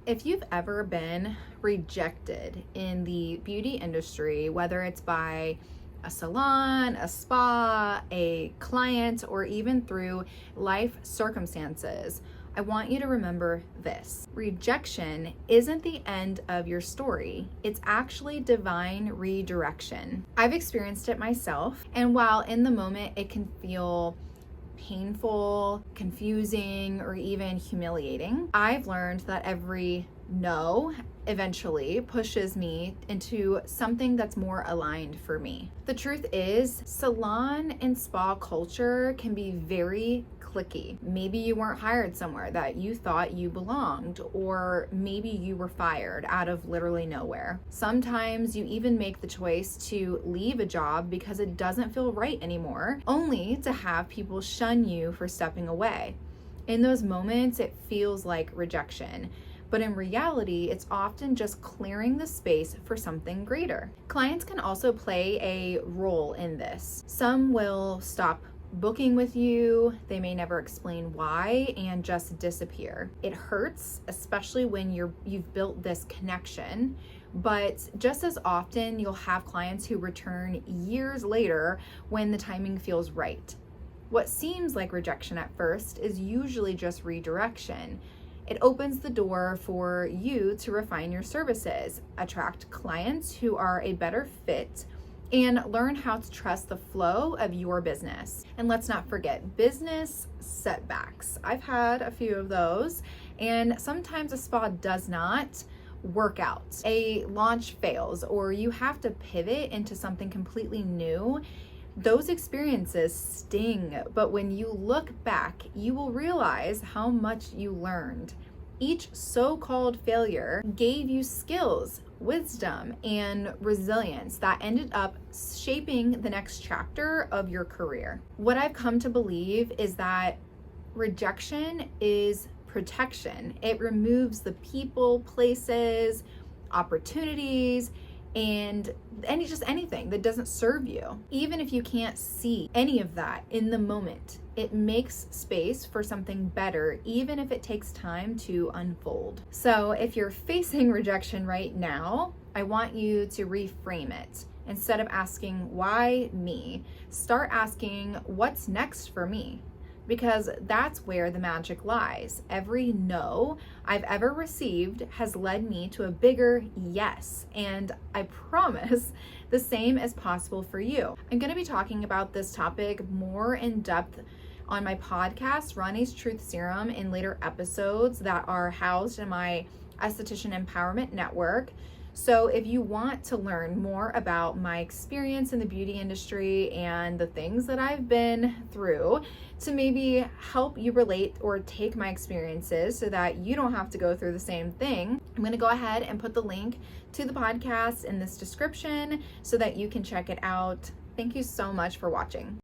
If you've ever been rejected in the beauty industry, whether it's by a salon, a spa, a client, or even through life circumstances, I want you to remember this. Rejection isn't the end of your story. It's actually divine redirection. I've experienced it myself, and while in the moment it can feel painful, confusing, or even humiliating, I've learned that every no eventually pushes me into something that's more aligned for me. The truth is, salon and spa culture can be very cliquey. Maybe you weren't hired somewhere that you thought you belonged, or maybe you were fired out of literally nowhere. Sometimes you even make the choice to leave a job because it doesn't feel right anymore, only to have people shun you for stepping away. In those moments, it feels like rejection. But in reality, it's often just clearing the space for something greater. Clients can also play a role in this. Some will stop booking with you, they may never explain why, and just disappear. It hurts, especially when you've built this connection, but just as often you'll have clients who return years later when the timing feels right. What seems like rejection at first is usually just redirection. It opens the door for you to refine your services, attract clients who are a better fit, and learn how to trust the flow of your business. And let's not forget business setbacks. I've had a few of those, and sometimes a spa does not work out. A launch fails, or you have to pivot into something completely new. Those experiences sting, but when you look back, you will realize how much you learned. Each so-called failure gave you skills, wisdom, and resilience that ended up shaping the next chapter of your career. What I've come to believe is that rejection is protection. It removes the people, places, opportunities, and anything that doesn't serve you. Even if you can't see any of that in the moment, it makes space for something better, even if it takes time to unfold. So if you're facing rejection right now, I want you to reframe it. Instead of asking, why me? Start asking, what's next for me? Because that's where the magic lies. Every no I've ever received has led me to a bigger yes, and I promise the same is possible for you. I'm going to be talking about this topic more in depth on my podcast, Ronnie's Truth Serum, in later episodes that are housed in my Esthetician Empowerment Network. So if you want to learn more about my experience in the beauty industry and the things that I've been through to maybe help you relate or take my experiences so that you don't have to go through the same thing, I'm going to go ahead and put the link to the podcast in this description so that you can check it out. Thank you so much for watching.